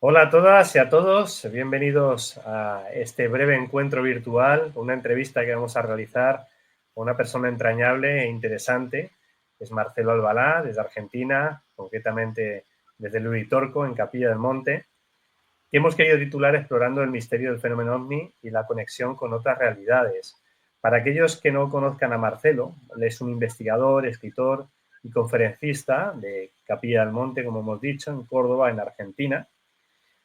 Hola a todas y a todos, bienvenidos a este breve encuentro virtual, una entrevista que vamos a realizar con una persona entrañable e interesante. Es Marcelo Albalá, desde Argentina, concretamente desde Luritorco, en Capilla del Monte, que hemos querido titular Explorando el misterio del fenómeno OVNI y la conexión con otras realidades. Para aquellos que no conozcan a Marcelo, él es un investigador, escritor y conferencista de Capilla del Monte, como hemos dicho, en Córdoba, en Argentina.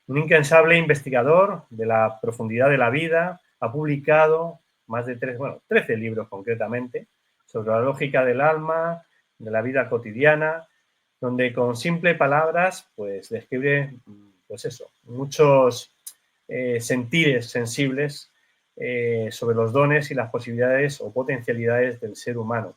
Un incansable investigador de la profundidad de la vida, ha publicado más de 13 libros concretamente, sobre la lógica del alma, de la vida cotidiana, donde con simples palabras pues describe pues eso, muchos sentires sensibles sobre los dones y las posibilidades o potencialidades del ser humano.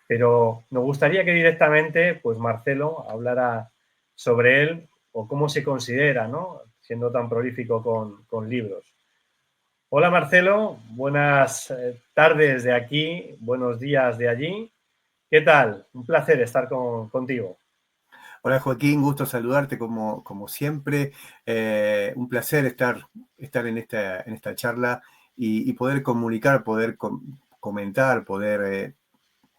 Pero nos gustaría que directamente, pues Marcelo hablara sobre él o cómo se considera, ¿no? Siendo tan prolífico con libros. Hola Marcelo, buenas tardes de aquí, buenos días de allí. ¿Qué tal? Un placer estar contigo. Hola Joaquín, gusto saludarte como siempre. Un placer estar en esta charla y poder comunicar, comentar, poder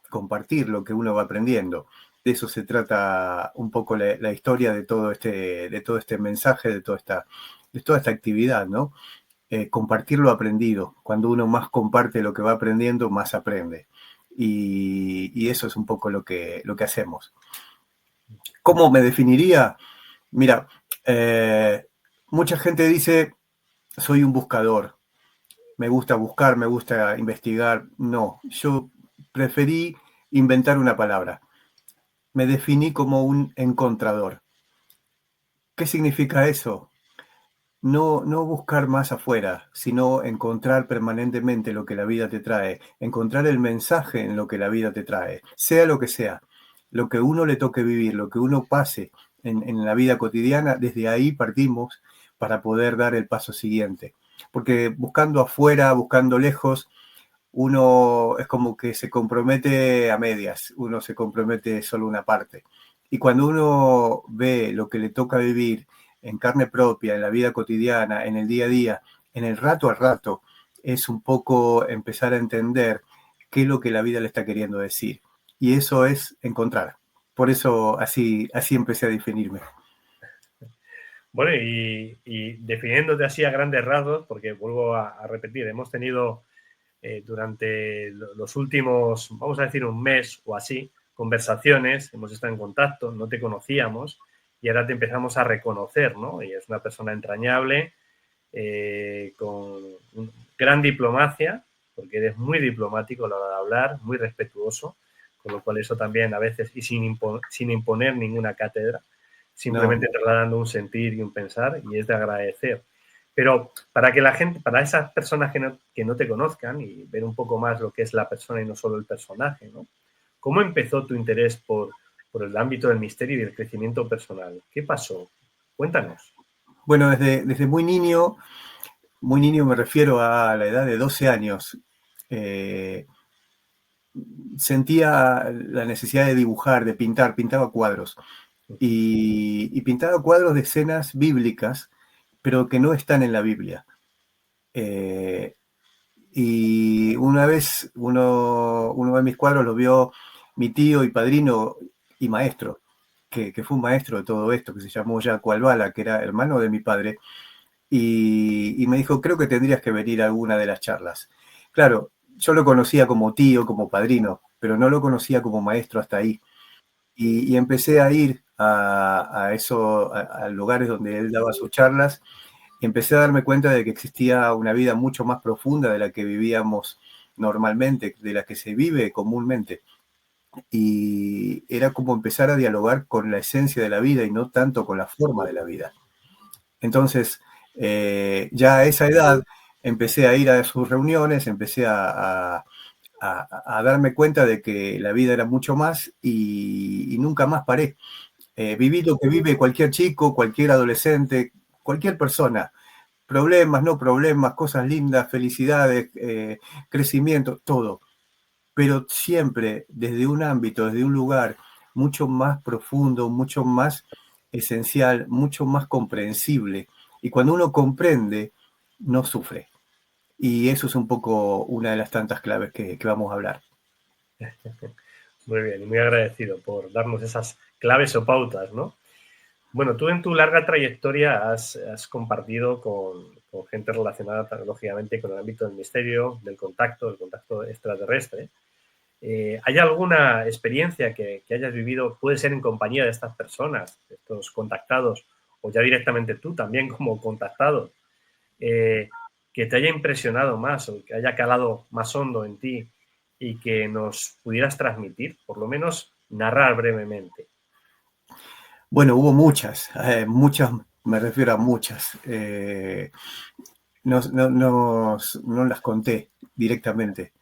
compartir lo que uno va aprendiendo. De eso se trata un poco la historia de todo este mensaje, de toda esta actividad, ¿no? Compartir lo aprendido. Cuando uno más comparte lo que va aprendiendo, más aprende. Y eso es un poco lo que hacemos. ¿Cómo me definiría? Mira, mucha gente dice, soy un buscador, me gusta buscar, me gusta investigar. No, yo preferí inventar una palabra. Me definí como un encontrador. ¿Qué significa eso? No buscar más afuera, sino encontrar permanentemente lo que la vida te trae, encontrar el mensaje en lo que la vida te trae, sea lo que sea, lo que uno le toque vivir, lo que uno pase en la vida cotidiana, desde ahí partimos para poder dar el paso siguiente. Porque buscando afuera, buscando lejos, uno es como que se compromete a medias, uno se compromete solo una parte. Y cuando uno ve lo que le toca vivir en carne propia, en la vida cotidiana, en el día a día, en el rato a rato, es un poco empezar a entender qué es lo que la vida le está queriendo decir. Y eso es encontrar. Por eso así empecé a definirme. Bueno, y definiéndote así a grandes rasgos, porque vuelvo a repetir, hemos tenido durante los últimos, vamos a decir, un mes o así, conversaciones, hemos estado en contacto, no te conocíamos y ahora te empezamos a reconocer, ¿no? Y es una persona entrañable, con gran diplomacia, porque eres muy diplomático a la hora de hablar, muy respetuoso, con lo cual eso también a veces, y sin imponer ninguna cátedra, No. simplemente trasladando un sentir y un pensar, y es de agradecer. Pero para que la gente, para esas personas que no te conozcan y ver un poco más lo que es la persona y no solo el personaje, ¿no? ¿Cómo empezó tu interés por el ámbito del misterio y del crecimiento personal? ¿Qué pasó? Cuéntanos. Bueno, desde muy niño me refiero a la edad de 12 años, eh, sentía la necesidad de dibujar, de pintar, pintaba cuadros. Y pintaba cuadros de escenas bíblicas, pero que no están en la Biblia. Eh, y una vez uno de mis cuadros lo vio mi tío y padrino y maestro, que fue un maestro de todo esto, que se llamó Jaco Albala, que era hermano de mi padre, y me dijo, creo que tendrías que venir a alguna de las charlas. Claro, yo lo conocía como tío, como padrino, pero no lo conocía como maestro hasta ahí. Y empecé a ir a lugares donde él daba sus charlas y empecé a darme cuenta de que existía una vida mucho más profunda de la que vivíamos normalmente, de la que se vive comúnmente. Y era como empezar a dialogar con la esencia de la vida y no tanto con la forma de la vida. Entonces, ya a esa edad empecé a ir a sus reuniones, empecé a darme cuenta de que la vida era mucho más y nunca más paré. Viví lo que vive cualquier chico, cualquier adolescente, cualquier persona. Problemas, no problemas, cosas lindas, felicidades, crecimiento, todo. Pero siempre desde un ámbito, desde un lugar mucho más profundo, mucho más esencial, mucho más comprensible. Y cuando uno comprende, no sufre. Y eso es un poco una de las tantas claves que vamos a hablar. Muy bien, y muy agradecido por darnos esas claves o pautas, ¿no? Bueno, tú en tu larga trayectoria has compartido con gente relacionada, lógicamente, con el ámbito del misterio, del contacto extraterrestre. ¿Hay alguna experiencia que hayas vivido, puede ser en compañía de estas personas, de estos contactados, o ya directamente tú también como contactado, eh, que te haya impresionado más o que haya calado más hondo en ti y que nos pudieras transmitir, por lo menos narrar brevemente? Bueno, hubo muchas, me refiero a muchas. No las conté directamente,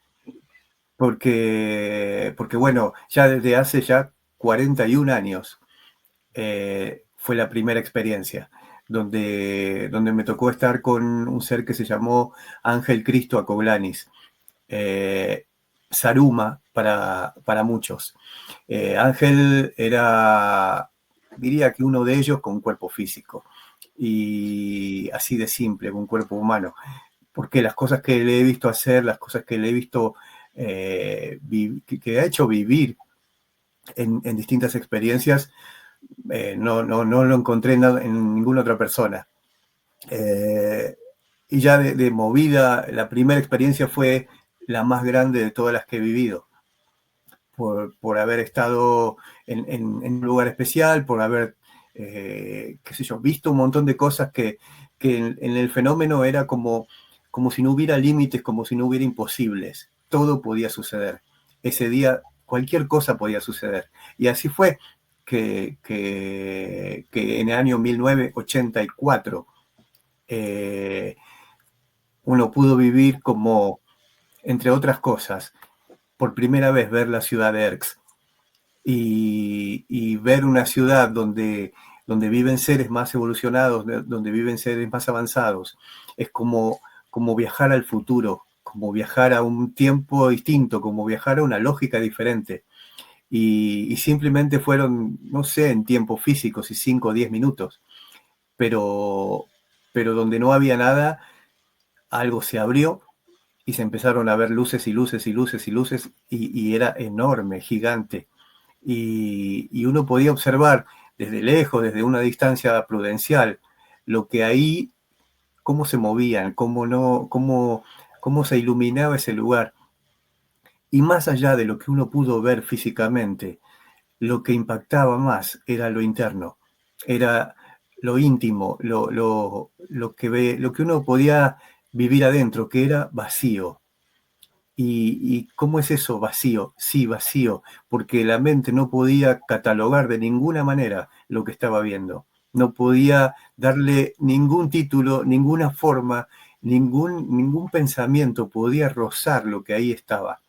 porque bueno, ya desde hace ya 41 años fue la primera experiencia, donde me tocó estar con un ser que se llamó Ángel Cristo Acoglanis, eh, Saruma para muchos. Ángel era, diría que uno de ellos con cuerpo físico, y así de simple, con cuerpo humano, porque las cosas que le he visto hacer, las cosas que le he visto que ha hecho vivir en distintas experiencias, no lo encontré en ninguna otra persona. Y ya de movida, la primera experiencia fue la más grande de todas las que he vivido, por haber estado en un lugar especial, por haber, qué sé yo, visto un montón de cosas que en el fenómeno era como si no hubiera límites, como si no hubiera imposibles. Todo podía suceder. Ese día cualquier cosa podía suceder. Y así fue que en el año 1984 uno pudo vivir como, entre otras cosas, por primera vez ver la ciudad de Erx y ver una ciudad donde viven seres más evolucionados, donde viven seres más avanzados. Es como viajar al futuro, como viajar a un tiempo distinto, como viajar a una lógica diferente. Y simplemente fueron, no sé, en tiempos físicos y 5 o 10 minutos, pero, pero donde no había nada, algo se abrió y se empezaron a ver luces y luces y luces y luces y era enorme, gigante. Y uno podía observar desde lejos, desde una distancia prudencial, lo que ahí, cómo se movían, cómo se iluminaba ese lugar. Y más allá de lo que uno pudo ver físicamente, lo que impactaba más era lo interno, era lo íntimo, lo que uno podía vivir adentro, que era vacío. ¿Y cómo es eso, vacío? Sí, vacío, porque la mente no podía catalogar de ninguna manera lo que estaba viendo. No podía darle ningún título, ninguna forma, ningún pensamiento podía rozar lo que ahí estaba.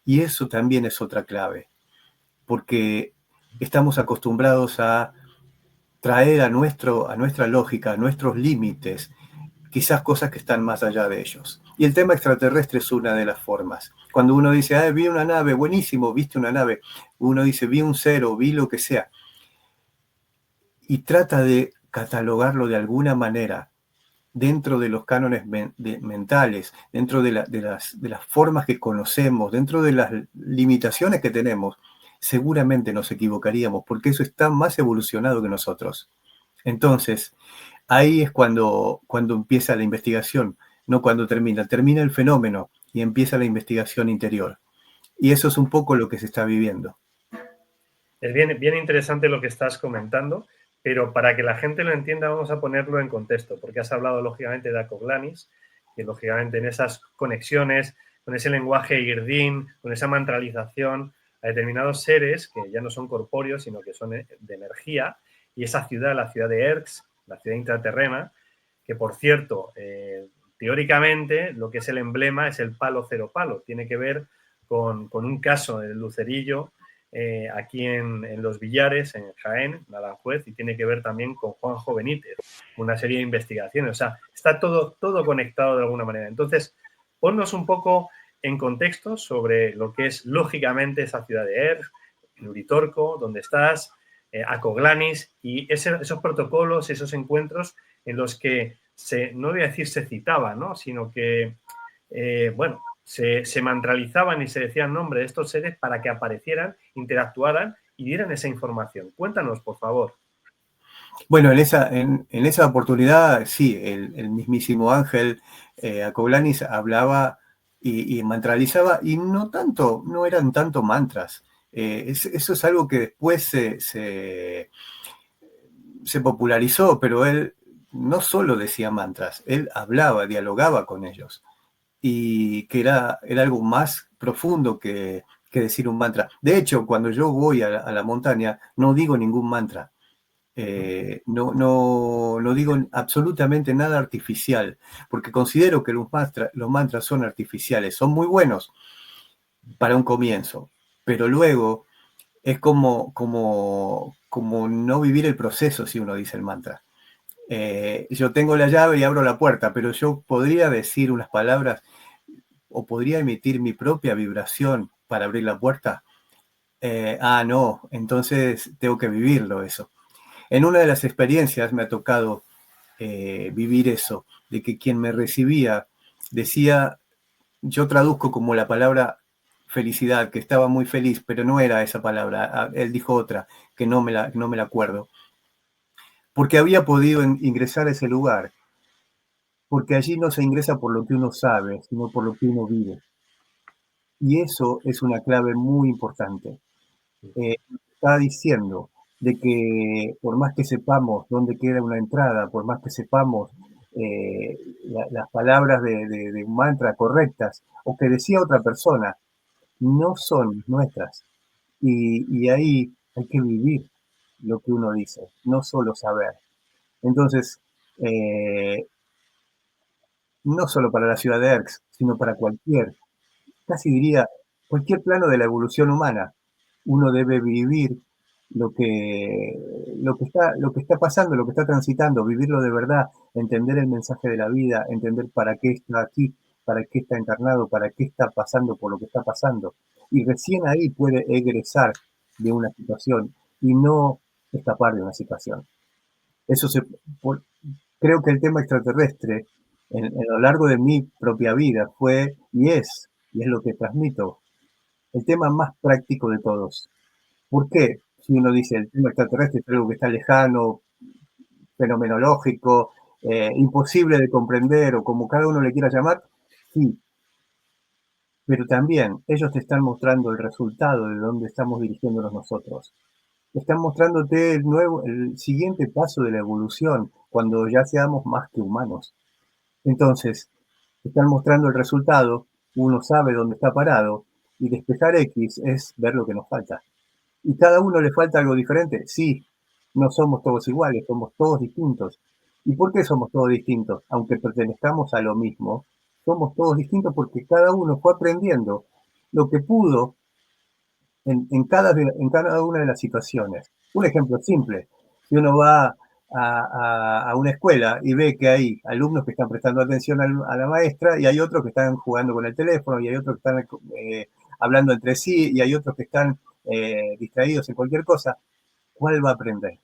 Y eso también es otra clave, porque estamos acostumbrados a traer a nuestra lógica, a nuestros límites, quizás cosas que están más allá de ellos. Y el tema extraterrestre es una de las formas. Cuando uno dice, ah, vi una nave, buenísimo, viste una nave, uno dice, vi un cero, vi lo que sea, y trata de catalogarlo de alguna manera dentro de los cánones mentales, dentro de las formas que conocemos, dentro de las limitaciones que tenemos, seguramente nos equivocaríamos, porque eso está más evolucionado que nosotros. Entonces, ahí es cuando empieza la investigación, no cuando termina. Termina el fenómeno y empieza la investigación interior. Y eso es un poco lo que se está viviendo. Es bien, bien interesante lo que estás comentando, pero para que la gente lo entienda vamos a ponerlo en contexto, porque has hablado lógicamente de Acoglanis, que lógicamente en esas conexiones, con ese lenguaje irdín, con esa mantralización, a determinados seres que ya no son corpóreos, sino que son de energía, y esa ciudad, la ciudad de Erx, la ciudad intraterrena, que por cierto, teóricamente lo que es el emblema es el palo cero palo, tiene que ver con un caso del Lucerillo, aquí en Los Villares, en Jaén, en Aranjuez, y tiene que ver también con Juanjo Benítez, una serie de investigaciones. O sea, está todo conectado de alguna manera. Entonces, ponnos un poco en contexto sobre lo que es lógicamente esa ciudad de Erg, en Uritorco, donde estás, Acoglanis, y esos protocolos, esos encuentros en los que no voy a decir se citaba, ¿no? Sino que, bueno, se mantralizaban y se decían nombres de estos seres para que aparecieran, interactuaran y dieran esa información. Cuéntanos, por favor. Bueno, en esa oportunidad, sí, el mismísimo Ángel Acoglanis hablaba y mantralizaba, y no eran tanto mantras. Eso es algo que después se popularizó, pero él no solo decía mantras, él hablaba, dialogaba con ellos, y que era algo más profundo que decir un mantra. De hecho, cuando yo voy a la montaña, no digo ningún mantra. No digo absolutamente nada artificial, porque considero que los mantras son artificiales, son muy buenos para un comienzo, pero luego es como no vivir el proceso si uno dice el mantra. Yo tengo la llave y abro la puerta, pero yo podría decir unas palabras o podría emitir mi propia vibración para abrir la puerta. No, entonces tengo que vivirlo eso. En una de las experiencias me ha tocado vivir eso, de que quien me recibía decía, yo traduzco como la palabra felicidad, que estaba muy feliz, pero no era esa palabra. Él dijo otra, que no me la acuerdo. Porque había podido ingresar a ese lugar, porque allí no se ingresa por lo que uno sabe, sino por lo que uno vive. Y eso es una clave muy importante. Está diciendo de que por más que sepamos dónde queda una entrada, por más que sepamos las palabras de un mantra correctas o que decía otra persona, no son nuestras. Y ahí hay que vivir lo que uno dice, no solo saber. Entonces, no solo para la ciudad de Erx, sino para casi diría, cualquier plano de la evolución humana, uno debe vivir lo que está pasando, lo que está transitando, vivirlo de verdad, entender el mensaje de la vida, entender para qué está aquí, para qué está encarnado, para qué está pasando por lo que está pasando. Y recién ahí puede egresar de una situación y no escapar de una situación. Eso por- Creo que el tema extraterrestre en lo largo de mi propia vida fue y es lo que transmito, el tema más práctico de todos. ¿Por qué? Si uno dice el tema extraterrestre es algo que está lejano, fenomenológico, imposible de comprender o como cada uno le quiera llamar, sí, pero también ellos te están mostrando el resultado de dónde estamos dirigiéndonos nosotros. Están mostrándote el siguiente paso de la evolución, cuando ya seamos más que humanos. Entonces, están mostrando el resultado, uno sabe dónde está parado, y despejar X es ver lo que nos falta. ¿Y cada uno le falta algo diferente? Sí, no somos todos iguales, somos todos distintos. ¿Y por qué somos todos distintos? Aunque pertenezcamos a lo mismo, somos todos distintos porque cada uno fue aprendiendo lo que pudo en cada una de las situaciones. Un ejemplo simple, si uno va a una escuela y ve que hay alumnos que están prestando atención a la maestra y hay otros que están jugando con el teléfono y hay otros que están hablando entre sí y hay otros que están distraídos en cualquier cosa, ¿cuál va a aprender?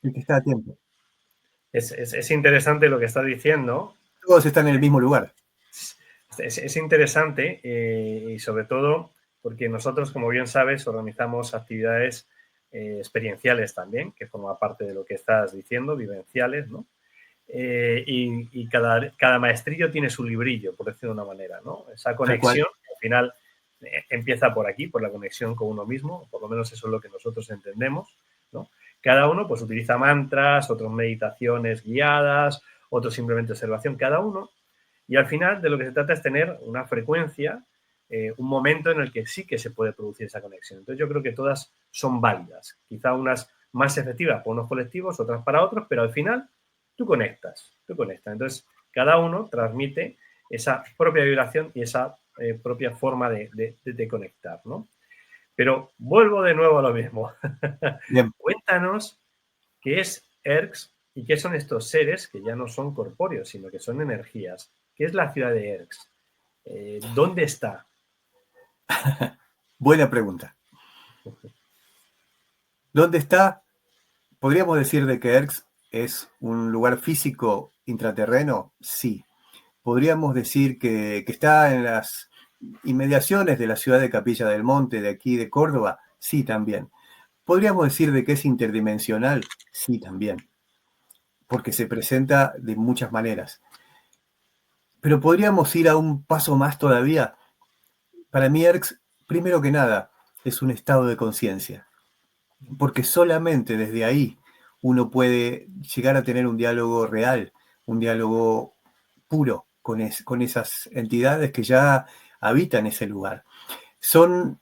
El que está a tiempo. Es interesante lo que estás diciendo. Todos están en el mismo lugar. Es interesante y sobre todo porque nosotros, como bien sabes, organizamos actividades experienciales también, que forma parte de lo que estás diciendo, vivenciales, ¿no? Y cada maestrillo tiene su librillo, por decirlo de una manera, ¿no? Esa Tal cual. conexión, al final, empieza por aquí, por la conexión con uno mismo, por lo menos eso es lo que nosotros entendemos, ¿no? Cada uno pues utiliza mantras, otros meditaciones guiadas, otros simplemente observación, cada uno. Y al final de lo que se trata es tener una frecuencia, un momento en el que sí que se puede producir esa conexión. Entonces yo creo que todas son válidas, quizá unas más efectivas para unos colectivos, otras para otros, pero al final tú conectas, tú conectas. Entonces cada uno transmite esa propia vibración y esa propia forma de conectar, ¿no? Pero vuelvo de nuevo a lo mismo. Bien. Cuéntanos qué es ERX y qué son estos seres que ya no son corpóreos, sino que son energías. ¿Qué es la ciudad de ERX? ¿Dónde está? Buena pregunta. ¿Dónde está? ¿Podríamos decir de que ERX es un lugar físico intraterreno? Sí. ¿Podríamos decir que está en las inmediaciones de la ciudad de Capilla del Monte, de aquí de Córdoba? Sí, también. ¿Podríamos decir de que es interdimensional? Sí, también, porque se presenta de muchas maneras. Pero podríamos ir a un paso más todavía. Para mí, ERX, primero que nada, es un estado de conciencia, porque solamente desde ahí uno puede llegar a tener un diálogo real, un diálogo puro con esas entidades que ya habitan ese lugar. Son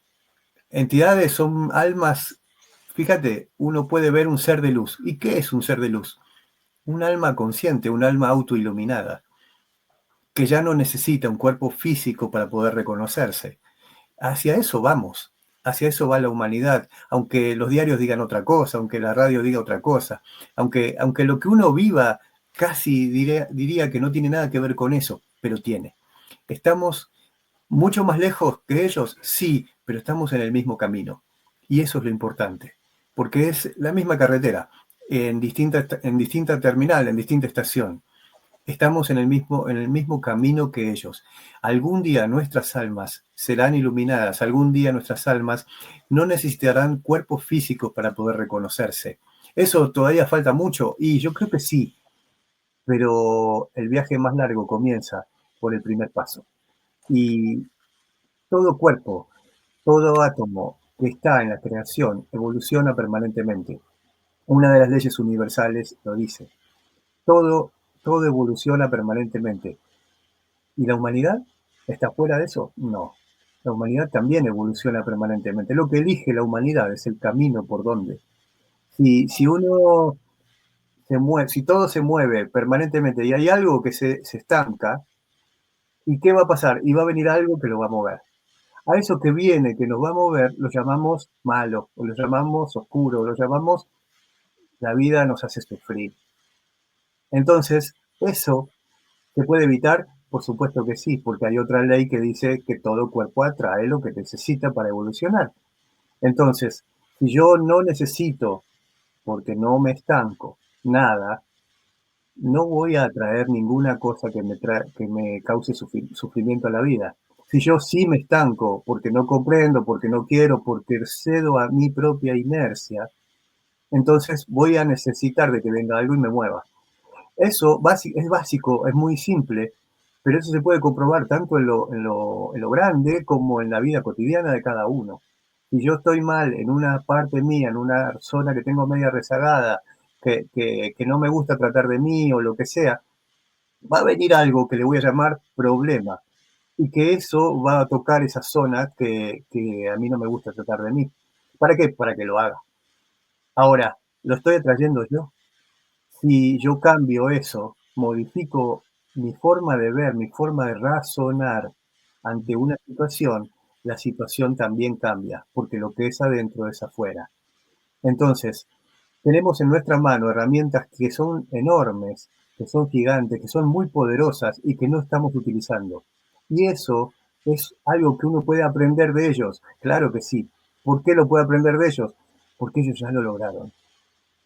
entidades, son almas. Fíjate, uno puede ver un ser de luz. ¿Y qué es un ser de luz? Un alma consciente, un alma autoiluminada, que ya no necesita un cuerpo físico para poder reconocerse. Hacia eso vamos, hacia eso va la humanidad, aunque los diarios digan otra cosa, aunque la radio diga otra cosa, aunque lo que uno viva casi diría que no tiene nada que ver con eso, pero tiene. ¿Estamos mucho más lejos que ellos? Sí, pero estamos en el mismo camino. Y eso es lo importante, porque es la misma carretera, en distinta terminal, en distinta estación. Estamos en el mismo camino que ellos. Algún día nuestras almas serán iluminadas, algún día nuestras almas no necesitarán cuerpos físicos para poder reconocerse. Eso todavía falta mucho y yo creo que sí, pero el viaje más largo comienza por el primer paso. Y todo cuerpo, todo átomo que está en la creación evoluciona permanentemente. Una de las leyes universales lo dice. Todo, todo evoluciona permanentemente. ¿Y la humanidad está fuera de eso? No. La humanidad también evoluciona permanentemente. Lo que elige la humanidad es el camino por donde. Si uno se mueve, si todo se mueve permanentemente y hay algo que se estanca, ¿y qué va a pasar? Y va a venir algo que lo va a mover. A eso que viene, que nos va a mover, lo llamamos malo, o lo llamamos oscuro, o lo llamamos la vida nos hace sufrir. Entonces, eso ¿se puede evitar? Por supuesto que sí, porque hay otra ley que dice que todo cuerpo atrae lo que necesita para evolucionar. Entonces, si yo no necesito, porque no me estanco, nada, no voy a atraer ninguna cosa que me cause sufrimiento a la vida. Si yo sí me estanco, porque no comprendo, porque no quiero, porque cedo a mi propia inercia, entonces voy a necesitar de que venga algo y me mueva. Eso es básico, es muy simple, pero eso se puede comprobar tanto en lo grande como en la vida cotidiana de cada uno. Si yo estoy mal en una parte mía, en una zona que tengo media rezagada, que no me gusta tratar de mí o lo que sea, va a venir algo que le voy a llamar problema y que eso va a tocar esa zona que a mí no me gusta tratar de mí. ¿Para qué? Para que lo haga. Ahora, ¿lo estoy atrayendo yo? Si yo cambio eso, modifico mi forma de ver, mi forma de razonar ante una situación, la situación también cambia, porque lo que es adentro es afuera. Entonces, tenemos en nuestra mano herramientas que son enormes, que son gigantes, que son muy poderosas y que no estamos utilizando. Y eso es algo que uno puede aprender de ellos. Claro que sí. ¿Por qué lo puede aprender de ellos? Porque ellos ya lo lograron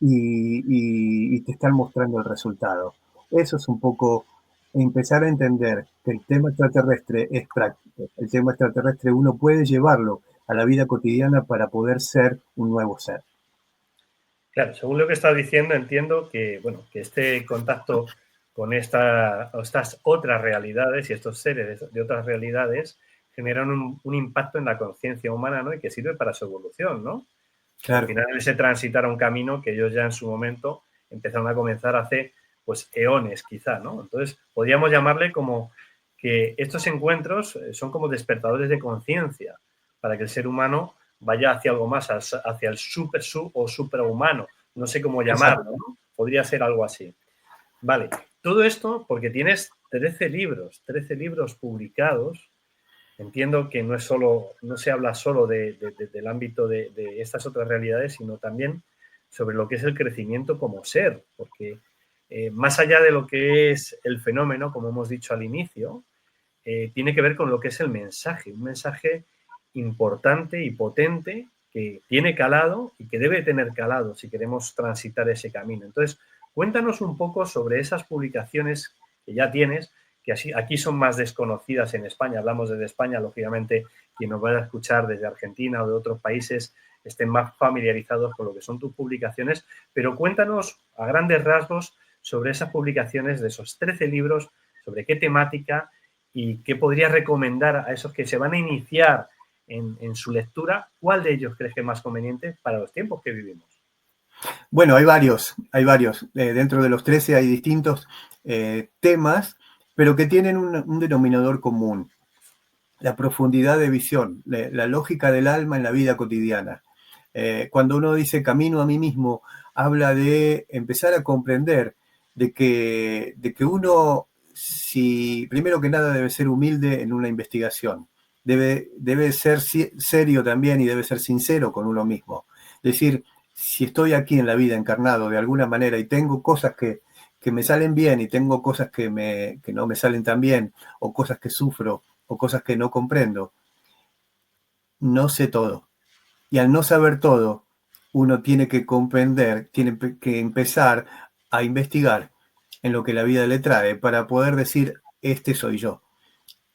y te están mostrando el resultado. Eso es un poco empezar a entender que el tema extraterrestre es práctico. El tema extraterrestre uno puede llevarlo a la vida cotidiana para poder ser un nuevo ser. Claro, según lo que estás diciendo, entiendo que, bueno, que este contacto con estas otras realidades y estos seres de otras realidades generan un impacto en la conciencia humana, ¿no? Y que sirve para su evolución, ¿no? Al Claro. final ese transitar a un camino que ellos ya en su momento empezaron a comenzar hace, pues, eones quizá, ¿no? Entonces, podríamos llamarle como que estos encuentros son como despertadores de conciencia para que el ser humano vaya hacia algo más, hacia el o superhumano, no sé cómo llamarlo, Exacto. ¿no? Podría ser algo así. Vale, todo esto porque tienes 13 libros publicados. Entiendo que no es solo, no se habla solo del ámbito de estas otras realidades, sino también sobre lo que es el crecimiento como ser, porque más allá de lo que es el fenómeno, como hemos dicho al inicio, tiene que ver con lo que es el mensaje, un mensaje importante y potente que tiene calado y que debe tener calado si queremos transitar ese camino. Entonces, cuéntanos un poco sobre esas publicaciones que ya tienes, que aquí son más desconocidas en España. Hablamos desde España, lógicamente, quien nos vaya a escuchar desde Argentina o de otros países estén más familiarizados con lo que son tus publicaciones, pero cuéntanos a grandes rasgos sobre esas publicaciones de esos 13 libros, sobre qué temática y qué podrías recomendar a esos que se van a iniciar en su lectura. ¿Cuál de ellos crees que es más conveniente para los tiempos que vivimos? Bueno, hay varios. Dentro de los 13 hay distintos temas, pero que tienen un denominador común: la profundidad de visión, la lógica del alma en la vida cotidiana. Cuando uno dice camino a mí mismo, habla de empezar a comprender de que uno, primero que nada, debe ser humilde en una investigación. Debe ser serio también y debe ser sincero con uno mismo. Es decir, si estoy aquí en la vida encarnado de alguna manera y tengo cosas que me salen bien y tengo cosas que no me salen tan bien, o cosas que sufro, o cosas que no comprendo, no sé todo. Y al no saber todo, uno tiene que comprender, tiene que empezar a investigar en lo que la vida le trae para poder decir, este soy yo.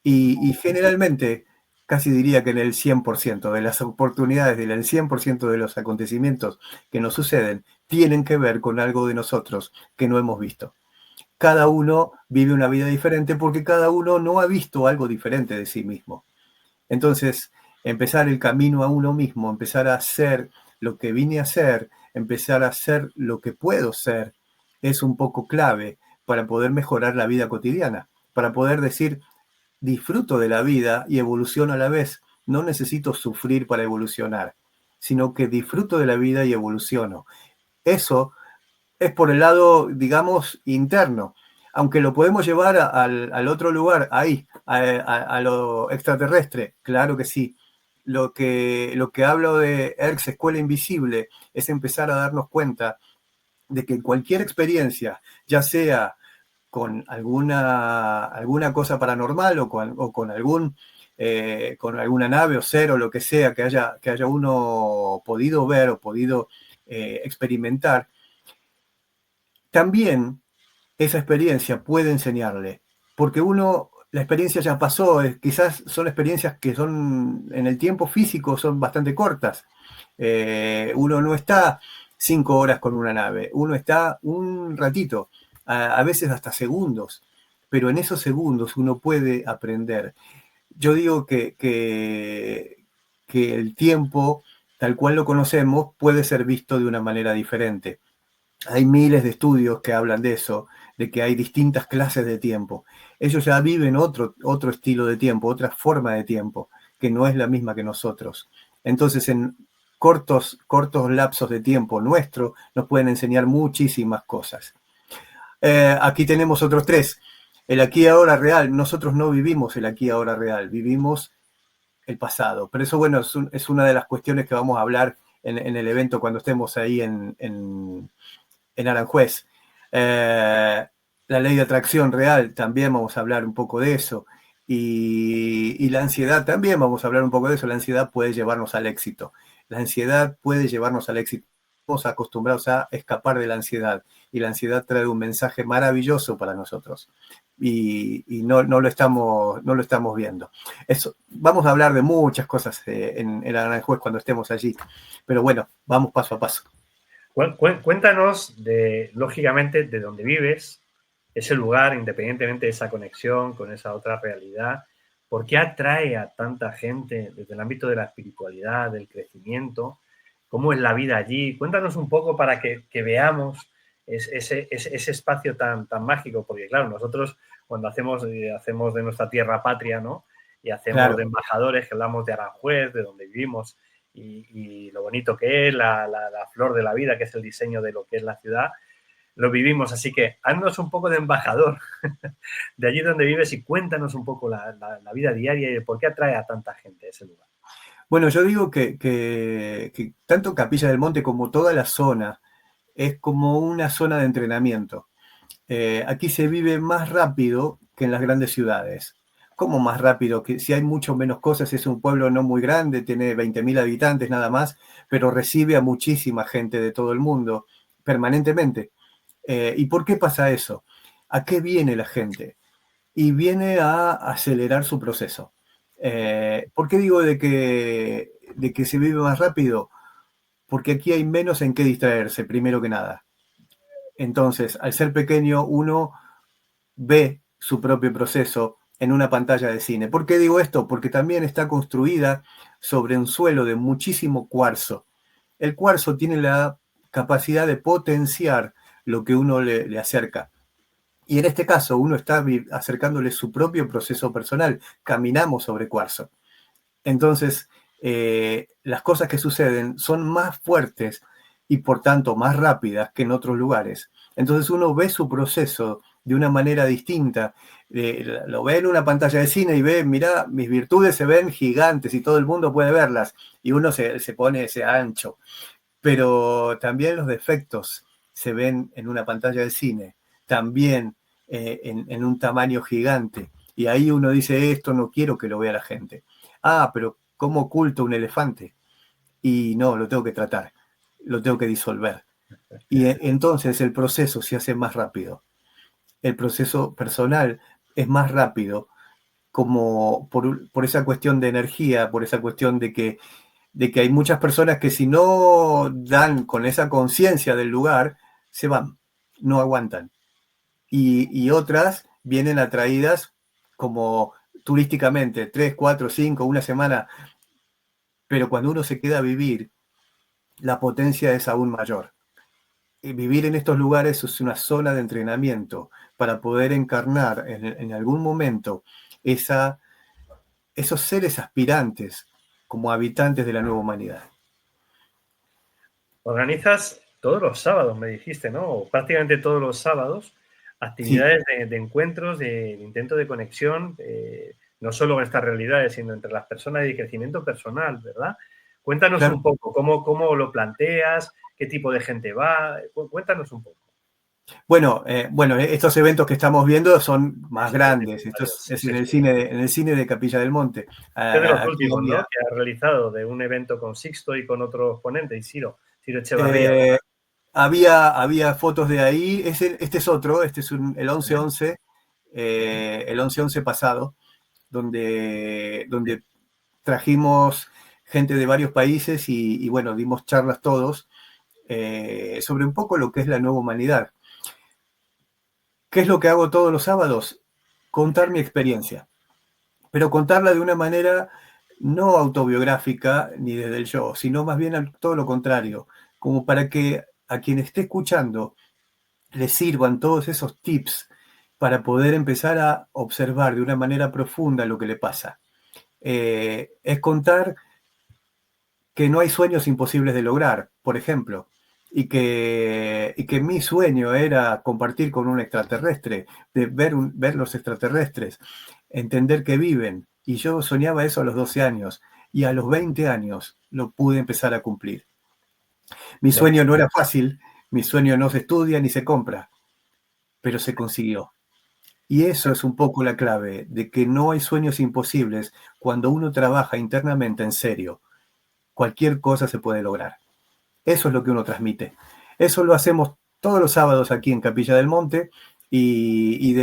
Y generalmente, casi diría que en el 100% de las oportunidades, en el 100% de los acontecimientos que nos suceden, tienen que ver con algo de nosotros que no hemos visto. Cada uno vive una vida diferente porque cada uno no ha visto algo diferente de sí mismo. Entonces, empezar el camino a uno mismo, empezar a hacer lo que vine a hacer, empezar a hacer lo que puedo ser, es un poco clave para poder mejorar la vida cotidiana, para poder decir, disfruto de la vida y evoluciono a la vez. No necesito sufrir para evolucionar, sino que disfruto de la vida y evoluciono. Eso es por el lado, digamos, interno, aunque lo podemos llevar al otro lugar, ahí, a lo extraterrestre, claro que sí. Lo que hablo de ERCS, Escuela Invisible, es empezar a darnos cuenta de que cualquier experiencia, ya sea con alguna cosa paranormal o con alguna nave o ser o lo que sea que haya uno podido ver o podido experimentar, también esa experiencia puede enseñarle, porque la experiencia ya pasó, quizás son experiencias que son en el tiempo físico son bastante cortas. Uno no está 5 horas con una nave, uno está un ratito, a veces hasta segundos, pero en esos segundos uno puede aprender. Yo digo que el tiempo, tal cual lo conocemos, puede ser visto de una manera diferente. Hay miles de estudios que hablan de eso, de que hay distintas clases de tiempo. Ellos ya viven otro estilo de tiempo, otra forma de tiempo, que no es la misma que nosotros. Entonces, en cortos lapsos de tiempo nuestro, nos pueden enseñar muchísimas cosas. Aquí tenemos otros 3. El aquí y ahora real. Nosotros no vivimos el aquí y ahora real, vivimos el pasado. Pero eso, bueno, es una de las cuestiones que vamos a hablar en el evento cuando estemos ahí en Aranjuez. La ley de atracción real, también vamos a hablar un poco de eso. Y la ansiedad, también vamos a hablar un poco de eso. La ansiedad puede llevarnos al éxito. La ansiedad puede llevarnos al éxito. Estamos acostumbrados a escapar de la ansiedad. Y la ansiedad trae un mensaje maravilloso para nosotros. Y no lo estamos viendo. Vamos a hablar de muchas cosas en Aranjuez cuando estemos allí. Pero bueno, vamos paso a paso. Cuéntanos, lógicamente, de dónde vives, ese lugar, independientemente de esa conexión con esa otra realidad. ¿Por qué atrae a tanta gente desde el ámbito de la espiritualidad, del crecimiento? ¿Cómo es la vida allí? Cuéntanos un poco para que veamos ese espacio tan mágico, porque claro, nosotros cuando hacemos de nuestra tierra patria, ¿no? Y hacemos Claro. de embajadores, que hablamos de Aranjuez, de donde vivimos, y lo bonito que es, la flor de la vida, que es el diseño de lo que es la ciudad, lo vivimos. Así que haznos un poco de embajador de allí donde vives y cuéntanos un poco la vida diaria y de por qué atrae a tanta gente a ese lugar. Bueno, yo digo que tanto Capilla del Monte como toda la zona es como una zona de entrenamiento. Aquí se vive más rápido que en las grandes ciudades. ¿Cómo más rápido? Que si hay mucho menos cosas, es un pueblo no muy grande, tiene 20.000 habitantes nada más, pero recibe a muchísima gente de todo el mundo permanentemente. ¿Y por qué pasa eso? ¿A qué viene la gente? Y viene a acelerar su proceso. ¿Por qué digo de que se vive más rápido? Porque aquí hay menos en qué distraerse, primero que nada. Entonces, al ser pequeño, uno ve su propio proceso en una pantalla de cine. ¿Por qué digo esto? Porque también está construida sobre un suelo de muchísimo cuarzo. El cuarzo tiene la capacidad de potenciar lo que uno le acerca. Y en este caso, uno está acercándole su propio proceso personal. Caminamos sobre cuarzo. Entonces, las cosas que suceden son más fuertes y por tanto más rápidas que en otros lugares. Entonces uno ve su proceso de una manera distinta. Lo ve en una pantalla de cine y ve, mira, mis virtudes se ven gigantes y todo el mundo puede verlas. Y uno se pone ese ancho. Pero también los defectos se ven en una pantalla de cine, también en un tamaño gigante. Y ahí uno dice, esto no quiero que lo vea la gente. Ah, pero ¿cómo oculto un elefante? Y no, lo tengo que tratar, lo tengo que disolver. Y entonces el proceso se hace más rápido. El proceso personal es más rápido, como por esa cuestión de energía, por esa cuestión de que hay muchas personas que si no dan con esa conciencia del lugar, se van, no aguantan. Y otras vienen atraídas como turísticamente, 3, 4, 5, una semana, pero cuando uno se queda a vivir, la potencia es aún mayor. Y vivir en estos lugares es una zona de entrenamiento para poder encarnar en algún momento esos seres aspirantes como habitantes de la nueva humanidad. Organizas todos los sábados, me dijiste, ¿no? O prácticamente todos los sábados, Sí, actividades de encuentros, de intento de conexión, no solo en estas realidades, sino entre las personas y de crecimiento personal, ¿verdad? Cuéntanos claro. un poco, ¿cómo lo planteas? ¿Qué tipo de gente va? Cuéntanos un poco. Bueno, estos eventos que estamos viendo son más Sí, grandes. Esto sí, es sí, en el sí. cine de Capilla del Monte. Es de los Aquí últimos, ¿no? Que has realizado, de un evento con Sixto y con otro ponente, y Ciro Echevarría, eh, ¿verdad? había fotos de ahí. Este es otro, este es el Bien, 11-11, el 11-11 pasado, donde trajimos gente de varios países y bueno, dimos charlas todos sobre un poco lo que es la nueva humanidad. ¿Qué es lo que hago todos los sábados? Contar mi experiencia, pero contarla de una manera no autobiográfica ni desde el yo, sino más bien todo lo contrario, como para que a quien esté escuchando le sirvan todos esos tips para poder empezar a observar de una manera profunda lo que le pasa. Es contar que no hay sueños imposibles de lograr, por ejemplo, y que mi sueño era compartir con un extraterrestre, de ver los extraterrestres, entender que viven. Y yo soñaba eso a los 12 años y a los 20 años lo pude empezar a cumplir. Mi ya. sueño no era fácil, mi sueño no se estudia ni se compra, pero se consiguió. Y eso es un poco la clave, de que no hay sueños imposibles cuando uno trabaja internamente en serio. Cualquier cosa se puede lograr. Eso es lo que uno transmite. Eso lo hacemos todos los sábados aquí en Capilla del Monte y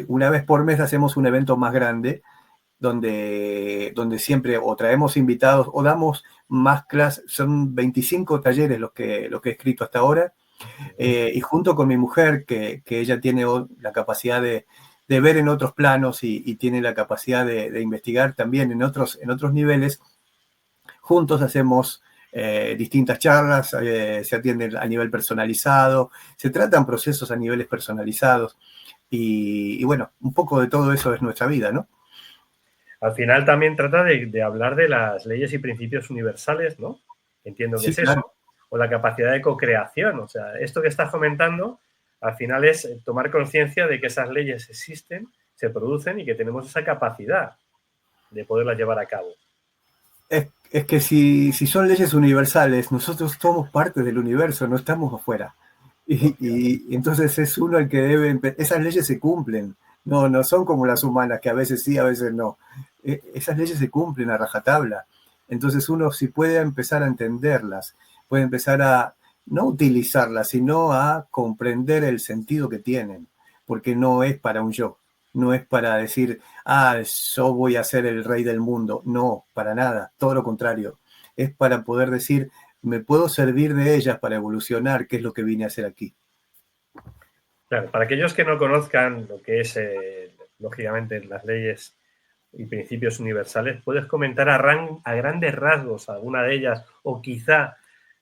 una vez por mes hacemos un evento más grande donde siempre o traemos invitados o damos más clases. Son 25 talleres los que he escrito hasta ahora. Y junto con mi mujer, que ella tiene la capacidad de ver en otros planos y tiene la capacidad de investigar también en otros niveles, juntos hacemos distintas charlas, se atienden a nivel personalizado, se tratan procesos a niveles personalizados y bueno, un poco de todo eso es nuestra vida, ¿no? Al final también trata de hablar de las leyes y principios universales, ¿no? Entiendo que Sí, es eso. claro. O la capacidad de co-creación. O sea, esto que estás comentando, al final es tomar conciencia de que esas leyes existen, se producen y que tenemos esa capacidad de poderlas llevar a cabo. Es que si son leyes universales, nosotros somos parte del universo, no estamos afuera. Y entonces es uno el que debe, esas leyes se cumplen, No, no son como las humanas, que a veces sí, a veces no. Esas leyes se cumplen a rajatabla. Entonces uno si puede empezar a entenderlas, puede empezar a no utilizarlas, sino a comprender el sentido que tienen, porque no es para un yo, no es para decir, yo voy a ser el rey del mundo. No, para nada, todo lo contrario. Es para poder decir, me puedo servir de ellas para evolucionar, que es lo que vine a hacer aquí. Claro, para aquellos que no conozcan lo que es, lógicamente, las leyes y principios universales, ¿puedes comentar a grandes rasgos alguna de ellas o quizá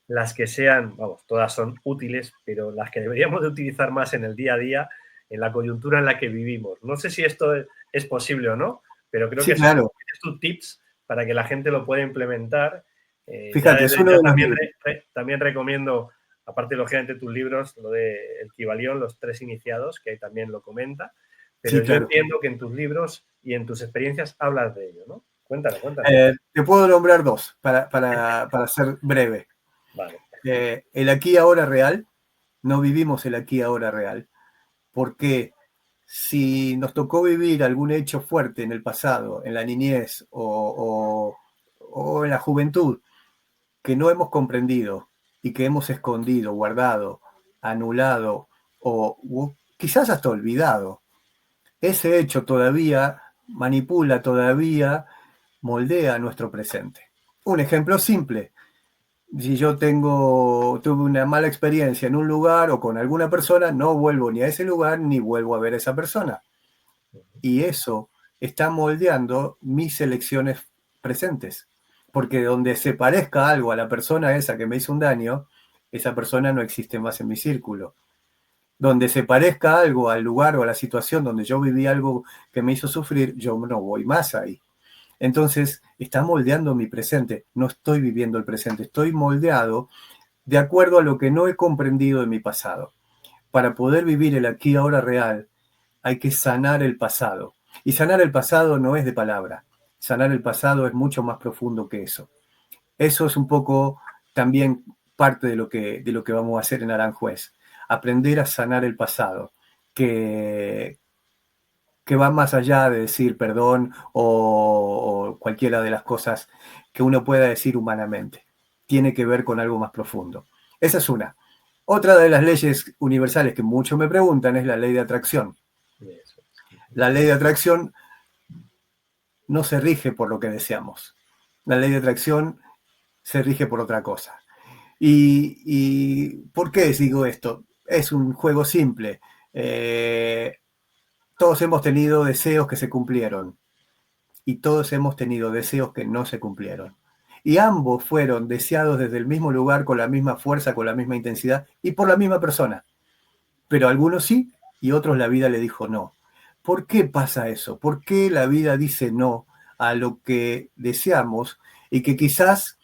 las que sean, vamos, todas son útiles, pero las que deberíamos de utilizar más en el día a día, en la coyuntura en la que vivimos? No sé si esto es posible o no, pero creo Sí, que son claro. tus tips para que la gente lo pueda implementar. Ya Fíjate, es desde uno ya de los también, libros. también recomiendo, aparte lógicamente tus libros, lo de El Kybalión, los tres iniciados, que ahí también lo comenta, pero Sí, yo claro. entiendo que en tus libros y en tus experiencias hablas de ello, ¿no? Cuéntame, cuéntame. Te puedo nombrar dos para ser breve. Vale. El aquí y ahora real, no vivimos el aquí y ahora real, porque si nos tocó vivir algún hecho fuerte en el pasado, en la niñez o en la juventud, que no hemos comprendido y que hemos escondido, guardado, anulado o quizás hasta olvidado, ese hecho todavía manipula, todavía moldea nuestro presente. Un ejemplo simple: si yo tuve una mala experiencia en un lugar o con alguna persona, no vuelvo ni a ese lugar ni vuelvo a ver a esa persona. Y eso está moldeando mis elecciones presentes. Porque donde se parezca algo a la persona esa que me hizo un daño, esa persona no existe más en mi círculo. Donde se parezca algo al lugar o a la situación donde yo viví algo que me hizo sufrir, yo no voy más ahí. Entonces, está moldeando mi presente. No estoy viviendo el presente, estoy moldeado de acuerdo a lo que no he comprendido de mi pasado. Para poder vivir el aquí y ahora real, hay que sanar el pasado. Y sanar el pasado no es de palabra. Sanar el pasado es mucho más profundo que eso. Eso es un poco también parte de lo que vamos a hacer en Aranjuez. Aprender a sanar el pasado, que, que va más allá de decir perdón o cualquiera de las cosas que uno pueda decir humanamente. Tiene que ver con algo más profundo. Esa es una. Otra de las leyes universales que muchos me preguntan es la ley de atracción. Eso. La ley de atracción no se rige por lo que deseamos. La ley de atracción se rige por otra cosa. ¿Y por qué digo esto? Es un juego simple. Todos hemos tenido deseos que se cumplieron y todos hemos tenido deseos que no se cumplieron. Y ambos fueron deseados desde el mismo lugar, con la misma fuerza, con la misma intensidad y por la misma persona. Pero algunos sí y otros la vida le dijo no. ¿Por qué pasa eso? ¿Por qué la vida dice no a lo que deseamos y que quizás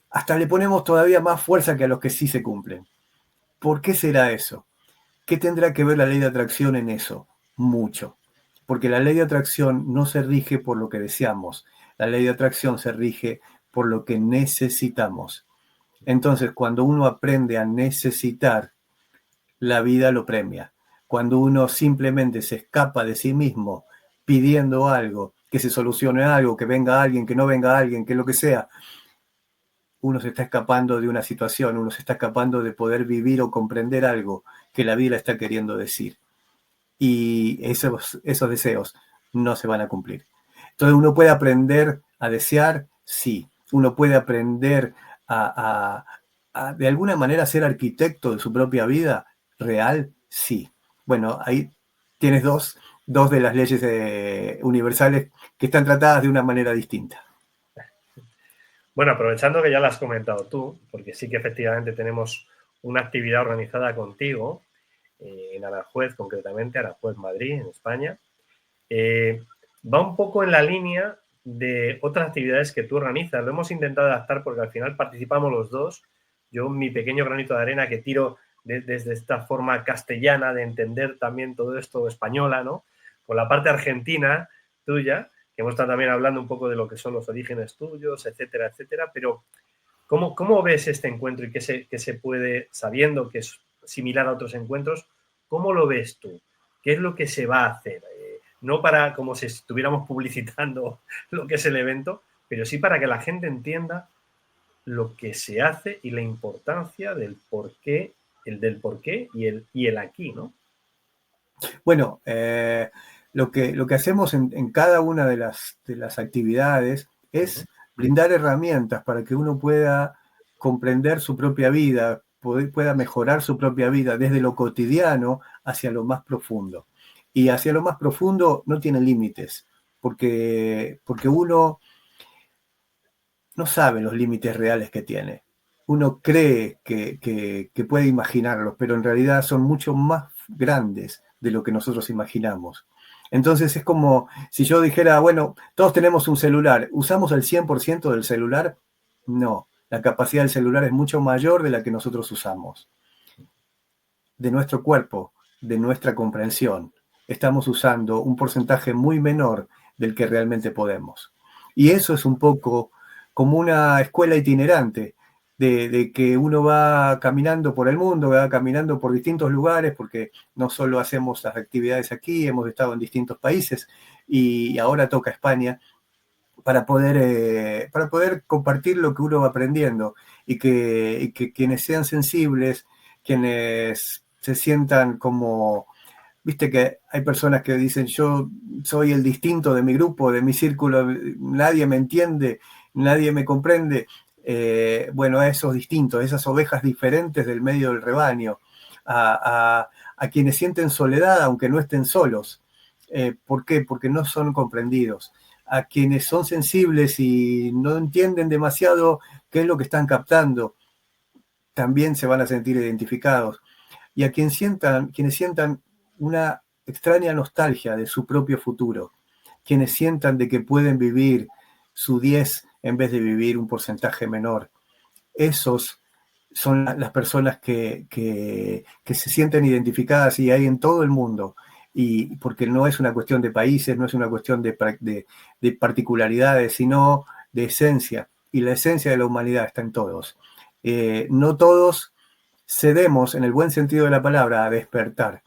hasta le ponemos todavía más fuerza que a los que sí se cumplen? ¿Por qué será eso? ¿Qué tendrá que ver la ley de atracción en eso? Mucho. Porque la ley de atracción no se rige por lo que deseamos. La ley de atracción se rige por lo que necesitamos. Entonces, cuando uno aprende a necesitar, la vida lo premia. Cuando uno simplemente se escapa de sí mismo pidiendo algo, que se solucione algo, que venga alguien, que no venga alguien, que lo que sea, uno se está escapando de una situación, uno se está escapando de poder vivir o comprender algo que la vida está queriendo decir. Y esos deseos no se van a cumplir. Entonces uno puede aprender a desear, sí. Uno puede aprender a de alguna manera ser arquitecto de su propia vida real, sí. Bueno, ahí tienes dos de las leyes universales que están tratadas de una manera distinta. Bueno, aprovechando que ya lo has comentado tú, porque sí que efectivamente tenemos una actividad organizada contigo en Aranjuez, concretamente, Aranjuez, Madrid, en España, va un poco en la línea de otras actividades que tú organizas. Lo hemos intentado adaptar porque al final participamos los dos. Yo, mi pequeño granito de arena que tiro desde esta forma castellana de entender también todo esto española, ¿no? Con la parte argentina tuya, que hemos estado también hablando un poco de lo que son los orígenes tuyos, etcétera, etcétera. Pero, ¿cómo ves este encuentro y qué se puede, sabiendo que es similar a otros encuentros, cómo lo ves tú? ¿Qué es lo que se va a hacer? no para como si estuviéramos publicitando lo que es el evento, pero sí para que la gente entienda lo que se hace y la importancia del porqué, del porqué y el aquí, ¿no? Bueno, lo que hacemos en cada una de las actividades es brindar herramientas para que uno pueda comprender su propia vida, pueda mejorar su propia vida desde lo cotidiano hacia lo más profundo. Y hacia lo más profundo no tiene límites, porque uno no sabe los límites reales que tiene. Uno cree que puede imaginarlos, pero en realidad son mucho más grandes de lo que nosotros imaginamos. Entonces es como si yo dijera, bueno, todos tenemos un celular, ¿usamos el 100% del celular? No, la capacidad del celular es mucho mayor de la que nosotros usamos. De nuestro cuerpo, de nuestra comprensión, estamos usando un porcentaje muy menor del que realmente podemos. Y eso es un poco como una escuela itinerante, de que uno va caminando por el mundo, va caminando por distintos lugares, porque no solo hacemos las actividades aquí, hemos estado en distintos países y ahora toca España, para poder compartir lo que uno va aprendiendo y que quienes sean sensibles, quienes se sientan como, viste que hay personas que dicen yo soy el distinto de mi grupo, de mi círculo, nadie me entiende, nadie me comprende. Bueno, a esos distintos, esas ovejas diferentes del medio del rebaño, a quienes sienten soledad aunque no estén solos. ¿Por qué? Porque no son comprendidos. A quienes son sensibles y no entienden demasiado qué es lo que están captando, también se van a sentir identificados. Y a quienes sientan una extraña nostalgia de su propio futuro, quienes sientan de que pueden vivir su 10 en vez de vivir un porcentaje menor, esos son las personas que se sienten identificadas y hay en todo el mundo. Y porque no es una cuestión de países, no es una cuestión de particularidades, sino de esencia. Y la esencia de la humanidad está en todos. No todos cedemos, en el buen sentido de la palabra, a despertar.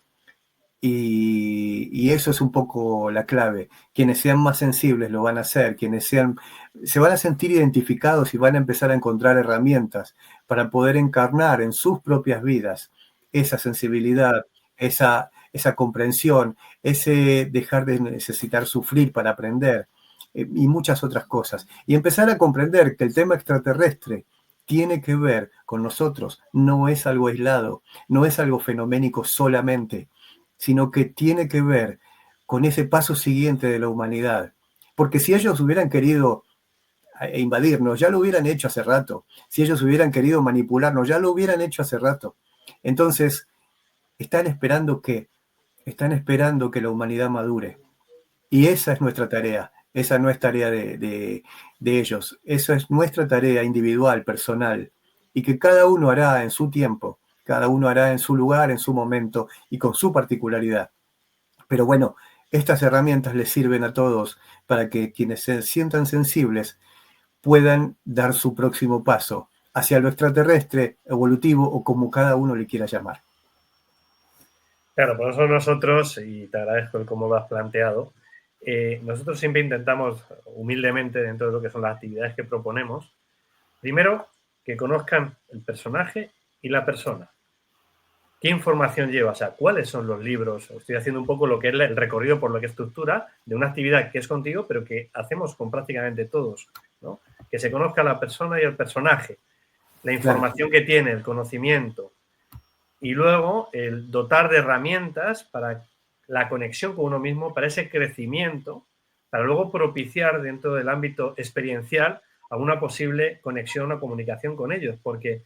Y eso es un poco la clave. Quienes sean más sensibles lo van a hacer, se van a sentir identificados y van a empezar a encontrar herramientas para poder encarnar en sus propias vidas esa sensibilidad, esa comprensión, ese dejar de necesitar sufrir para aprender y muchas otras cosas. Y empezar a comprender que el tema extraterrestre tiene que ver con nosotros, no es algo aislado, no es algo fenoménico solamente, sino que tiene que ver con ese paso siguiente de la humanidad. Porque si ellos hubieran querido invadirnos, ya lo hubieran hecho hace rato. Si ellos hubieran querido manipularnos, ya lo hubieran hecho hace rato. Entonces, están esperando que la humanidad madure. Y esa es nuestra tarea. Esa no es tarea de ellos. Esa es nuestra tarea individual, personal. Y que cada uno hará en su tiempo, cada uno hará en su lugar, en su momento y con su particularidad. Pero bueno, estas herramientas les sirven a todos para que quienes se sientan sensibles puedan dar su próximo paso hacia lo extraterrestre, evolutivo o como cada uno le quiera llamar. Claro, por eso nosotros, y te agradezco el cómo lo has planteado, nosotros siempre intentamos humildemente dentro de lo que son las actividades que proponemos, primero que conozcan el personaje y la persona. ¿Qué información lleva? O sea, ¿cuáles son los libros? Estoy haciendo un poco lo que es el recorrido por lo que es estructura de una actividad que es contigo, pero que hacemos con prácticamente todos, ¿no? Que se conozca la persona y el personaje, la información que tiene, el conocimiento, y luego el dotar de herramientas para la conexión con uno mismo, para ese crecimiento, para luego propiciar dentro del ámbito experiencial alguna posible conexión o comunicación con ellos, porque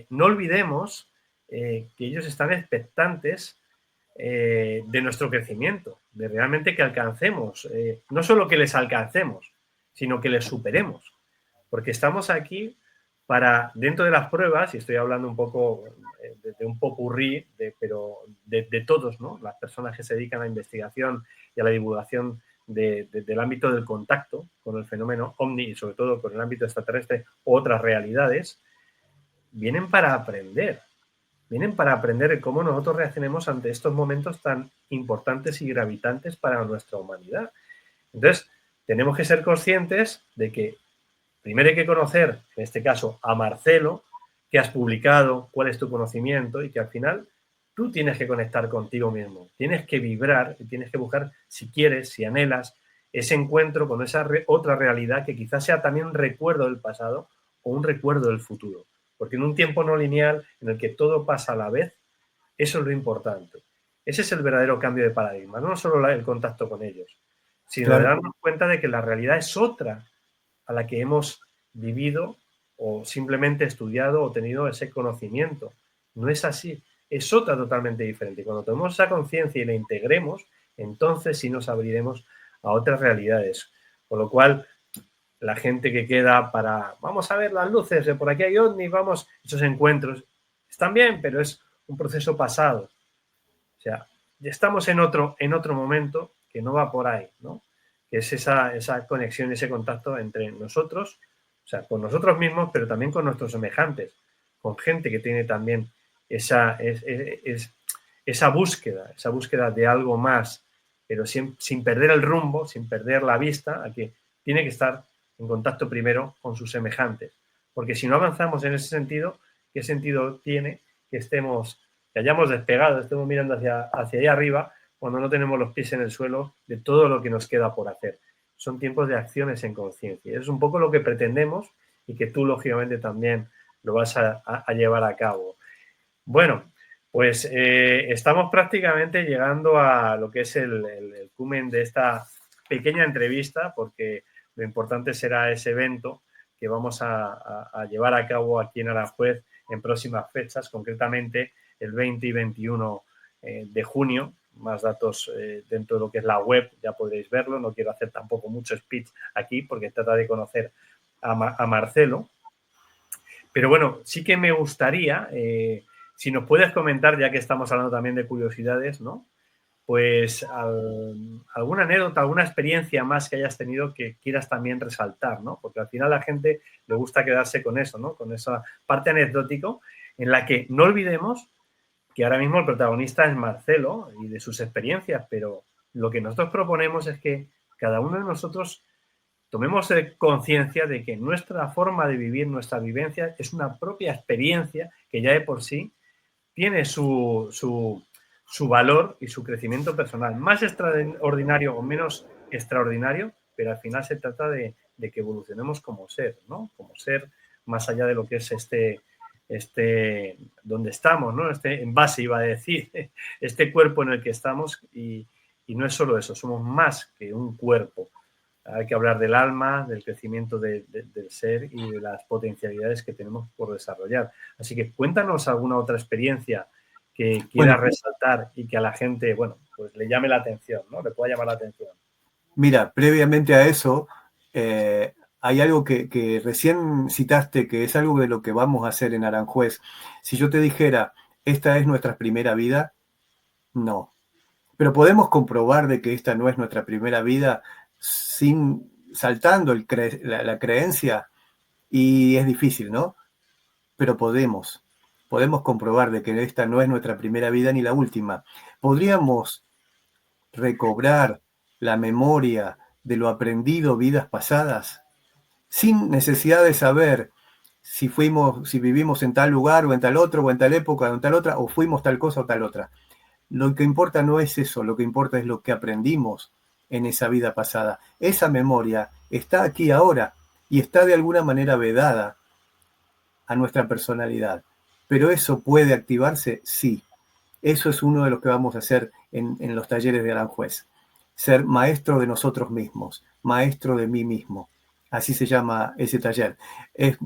no olvidemos que ellos están expectantes de nuestro crecimiento, de realmente que alcancemos, no solo que les alcancemos, sino que les superemos, porque estamos aquí para, dentro de las pruebas, y estoy hablando un poco de un popurrí, pero de todos, ¿no? Las personas que se dedican a la investigación y a la divulgación del ámbito del contacto con el fenómeno ovni y sobre todo con el ámbito extraterrestre u otras realidades, vienen para aprender. vienen para aprender cómo nosotros reaccionemos ante estos momentos tan importantes y gravitantes para nuestra humanidad. Entonces, tenemos que ser conscientes de que primero hay que conocer, en este caso, a Marcelo, que has publicado, cuál es tu conocimiento y que al final tú tienes que conectar contigo mismo, tienes que vibrar y tienes que buscar, si quieres, si anhelas, ese encuentro con esa otra realidad que quizás sea también un recuerdo del pasado o un recuerdo del futuro. Porque en un tiempo no lineal en el que todo pasa a la vez, eso es lo importante. Ese es el verdadero cambio de paradigma, no solo el contacto con ellos, sino de Claro. darnos cuenta de que la realidad es otra a la que hemos vivido o simplemente estudiado o tenido ese conocimiento. No es así, es otra totalmente diferente. Y cuando tomemos esa conciencia y la integremos, entonces sí nos abriremos a otras realidades. Con lo cual, la gente que queda para, vamos a ver las luces, de por aquí hay ovnis, vamos, esos encuentros, están bien, pero es un proceso pasado. O sea, ya estamos en otro momento que no va por ahí, ¿no? Que es esa conexión, ese contacto entre nosotros, o sea, con nosotros mismos, pero también con nuestros semejantes, con gente que tiene también esa búsqueda de algo más, pero sin perder el rumbo, sin perder la vista, a que tiene que estar en contacto primero con sus semejantes. Porque si no avanzamos en ese sentido, ¿qué sentido tiene que hayamos despegado, estemos mirando hacia allá arriba, cuando no tenemos los pies en el suelo de todo lo que nos queda por hacer? Son tiempos de acciones en conciencia. Es un poco lo que pretendemos y que tú, lógicamente, también lo vas a llevar a cabo. Bueno, pues estamos prácticamente llegando a lo que es el cumen de esta pequeña entrevista, porque lo importante será ese evento que vamos a llevar a cabo aquí en Aranjuez en próximas fechas, concretamente el 20 y 21 de junio. Más datos dentro de lo que es la web, ya podréis verlo. No quiero hacer tampoco mucho speech aquí porque trata de conocer a Marcelo. Pero bueno, sí que me gustaría, si nos puedes comentar, ya que estamos hablando también de curiosidades, ¿no? Pues alguna anécdota, alguna experiencia más que hayas tenido que quieras también resaltar, ¿no? Porque al final a la gente le gusta quedarse con eso, ¿no? Con esa parte anecdótico en la que no olvidemos que ahora mismo el protagonista es Marcelo y de sus experiencias, pero lo que nosotros proponemos es que cada uno de nosotros tomemos conciencia de que nuestra forma de vivir, nuestra vivencia, es una propia experiencia que ya de por sí tiene su valor y su crecimiento personal, más extraordinario o menos extraordinario, pero al final se trata de que evolucionemos como ser, ¿no? Como ser más allá de lo que es donde estamos, ¿no? Este envase, iba a decir, este cuerpo en el que estamos y no es solo eso, somos más que un cuerpo. Hay que hablar del alma, del crecimiento del ser y de las potencialidades que tenemos por desarrollar. Así que cuéntanos alguna otra experiencia que quieras resaltar y que a la gente, bueno, pues le llame la atención, ¿no? Le pueda llamar la atención. Mira, previamente a eso, hay algo que recién citaste, que es algo de lo que vamos a hacer en Aranjuez. Si yo te dijera, esta es nuestra primera vida, no. Pero podemos comprobar de que esta no es nuestra primera vida saltando la creencia, y es difícil, ¿no? Pero podemos comprobar de que esta no es nuestra primera vida ni la última. Podríamos recobrar la memoria de lo aprendido vidas pasadas sin necesidad de saber si vivimos en tal lugar o en tal otro, o en tal época o en tal otra, o fuimos tal cosa o tal otra. Lo que importa no es eso, lo que importa es lo que aprendimos en esa vida pasada. Esa memoria está aquí ahora y está de alguna manera vedada a nuestra personalidad. Pero eso puede activarse, sí. Eso es uno de los que vamos a hacer en los talleres de Aranjuez. Ser maestro de nosotros mismos, maestro de mí mismo. Así se llama ese taller. Es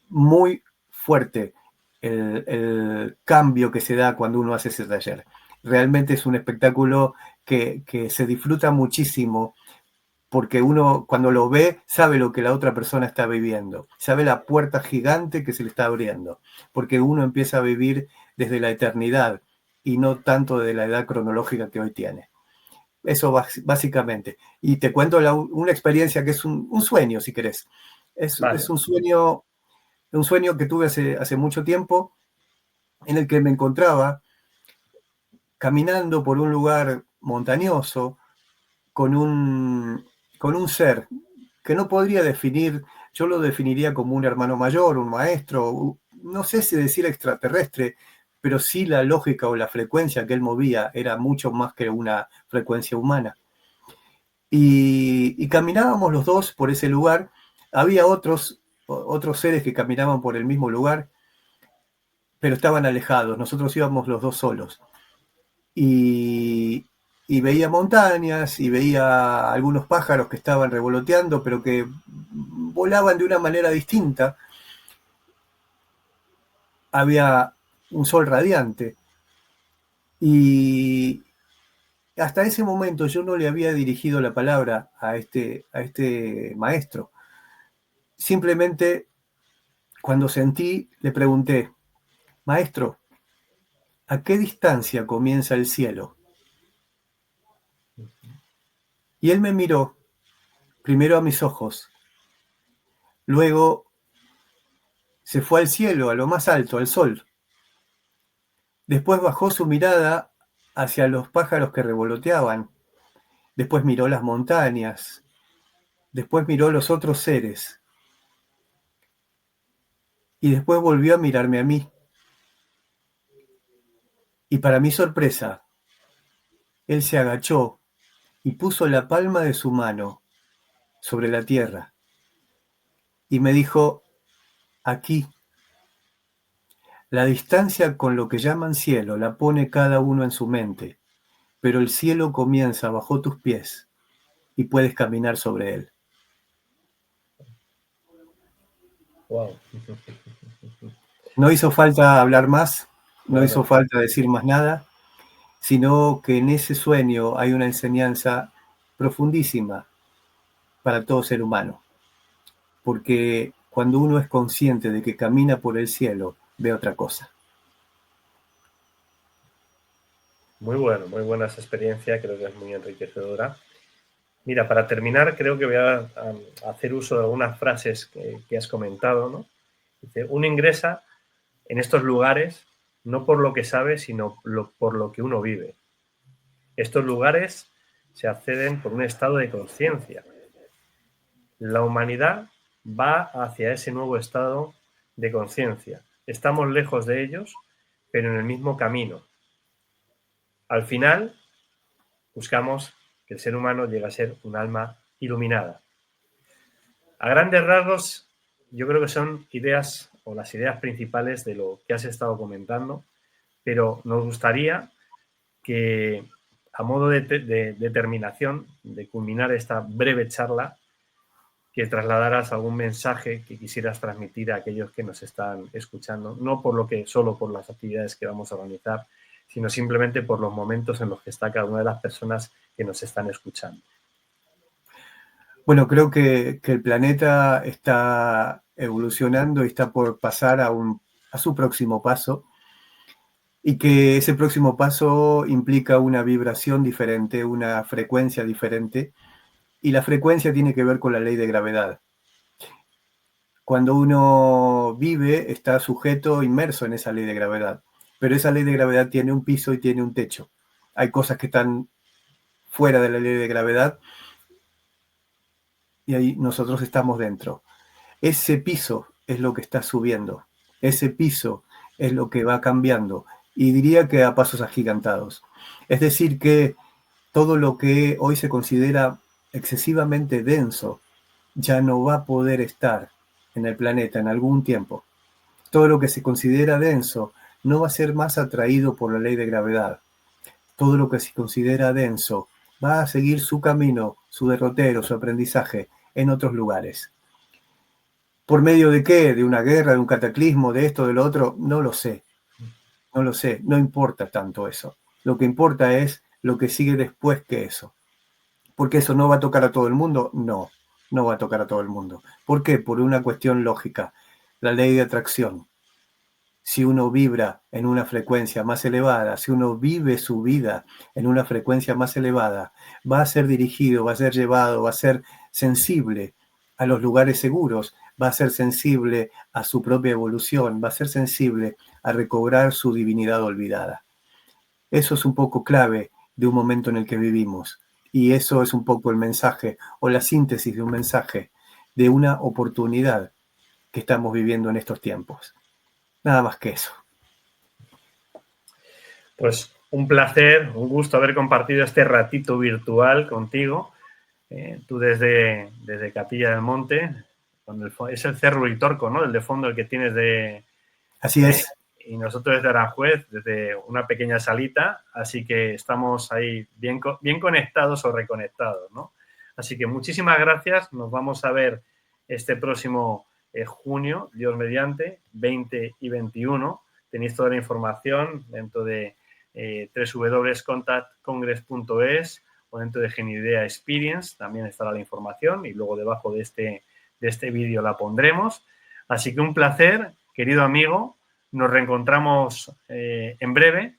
muy fuerte el cambio que se da cuando uno hace ese taller. Realmente es un espectáculo que se disfruta muchísimo, porque uno cuando lo ve sabe lo que la otra persona está viviendo, sabe la puerta gigante que se le está abriendo, porque uno empieza a vivir desde la eternidad y no tanto de la edad cronológica que hoy tiene. Eso básicamente. Y te cuento una experiencia que es un sueño, si querés. Es un sueño que tuve hace mucho tiempo. en el que me encontraba caminando por un lugar montañoso con un ser que no podría definir, yo lo definiría como un hermano mayor, un maestro, no sé si decir extraterrestre, pero sí la lógica o la frecuencia que él movía era mucho más que una frecuencia humana. Y caminábamos los dos por ese lugar. Había otros seres que caminaban por el mismo lugar, pero estaban alejados. Nosotros íbamos los dos solos. Y, y veía montañas y veía algunos pájaros que estaban revoloteando, pero que volaban de una manera distinta. Había un sol radiante. Y hasta ese momento yo no le había dirigido la palabra a este maestro. Simplemente cuando sentí, le pregunté, maestro, ¿a qué distancia comienza el cielo? Y él me miró, primero a mis ojos, luego se fue al cielo, a lo más alto, al sol. Después bajó su mirada hacia los pájaros que revoloteaban. Después miró las montañas. Después miró los otros seres. Y después volvió a mirarme a mí. Y para mi sorpresa, él se agachó y puso la palma de su mano sobre la tierra. Y me dijo, aquí. La distancia con lo que llaman cielo la pone cada uno en su mente, pero el cielo comienza bajo tus pies y puedes caminar sobre él. Wow. No hizo falta hablar más, no hizo No. falta decir más nada, sino que en ese sueño hay una enseñanza profundísima para todo ser humano, porque cuando uno es consciente de que camina por el cielo, ve otra cosa. Muy bueno, muy buena esa experiencia, creo que es muy enriquecedora. Mira, para terminar, creo que voy a hacer uso de algunas frases que has comentado, ¿no? Dice, uno ingresa en estos lugares no por lo que sabe, sino por lo que uno vive. Estos lugares se acceden por un estado de conciencia. La humanidad va hacia ese nuevo estado de conciencia. Estamos lejos de ellos, pero en el mismo camino. Al final, buscamos que el ser humano llegue a ser un alma iluminada. A grandes rasgos, yo creo que son ideas o las ideas principales de lo que has estado comentando, pero nos gustaría que, a modo de terminación, de culminar esta breve charla, que trasladaras algún mensaje que quisieras transmitir a aquellos que nos están escuchando, no por lo que solo por las actividades que vamos a organizar, sino simplemente por los momentos en los que está cada una de las personas que nos están escuchando. Bueno, creo que el planeta está evolucionando y está por pasar a su próximo paso, y que ese próximo paso implica una vibración diferente, una frecuencia diferente, y la frecuencia tiene que ver con la ley de gravedad. Cuando uno vive, está sujeto, inmerso en esa ley de gravedad, pero esa ley de gravedad tiene un piso y tiene un techo. Hay cosas que están fuera de la ley de gravedad y ahí nosotros estamos dentro. Ese piso es lo que está subiendo, ese piso es lo que va cambiando, y diría que a pasos agigantados. Es decir, que todo lo que hoy se considera excesivamente denso ya no va a poder estar en el planeta en algún tiempo. Todo lo que se considera denso no va a ser más atraído por la ley de gravedad. Todo lo que se considera denso va a seguir su camino, su derrotero, su aprendizaje en otros lugares. ¿Por medio de qué? ¿De una guerra, de un cataclismo, de esto, de lo otro? No lo sé. No lo sé. No importa tanto eso. Lo que importa es lo que sigue después que eso. ¿Porque eso no va a tocar a todo el mundo? No, no va a tocar a todo el mundo. ¿Por qué? Por una cuestión lógica. La ley de atracción. Si uno vibra en una frecuencia más elevada, si uno vive su vida en una frecuencia más elevada, va a ser dirigido, va a ser llevado, va a ser sensible a los lugares seguros, va a ser sensible a su propia evolución, va a ser sensible a recobrar su divinidad olvidada. Eso es un poco clave de un momento en el que vivimos. Y eso es un poco el mensaje o la síntesis de un mensaje de una oportunidad que estamos viviendo en estos tiempos. Nada más que eso. Pues un placer, un gusto haber compartido este ratito virtual contigo. Tú desde Capilla del Monte, es el Cerro Uritorco, ¿no? El de fondo, el que tienes de... Así es. Y nosotros desde Aranjuez, desde una pequeña salita, así que estamos ahí bien conectados o reconectados, ¿no? Así que muchísimas gracias, nos vamos a ver este próximo junio, Dios mediante, 20 y 21. Tenéis toda la información dentro de www.contactcongress.es o dentro de Genidea Experience, también estará la información y luego debajo de este vídeo la pondremos. Así que un placer, querido amigo. Nos reencontramos en breve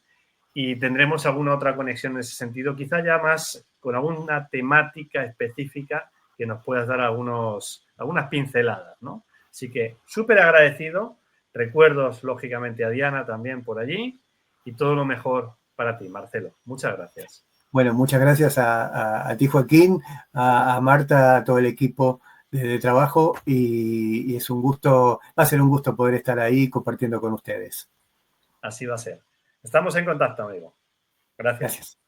y tendremos alguna otra conexión en ese sentido, quizá ya más con alguna temática específica que nos puedas dar algunas pinceladas, ¿no? Así que súper agradecido. Recuerdos, lógicamente, a Diana también por allí y todo lo mejor para ti, Marcelo. Muchas gracias. Bueno, muchas gracias a ti, Joaquín, a Marta, a todo el equipo de trabajo y es un gusto, va a ser un gusto poder estar ahí compartiendo con ustedes. Así va a ser. Estamos en contacto, amigo. Gracias. Gracias.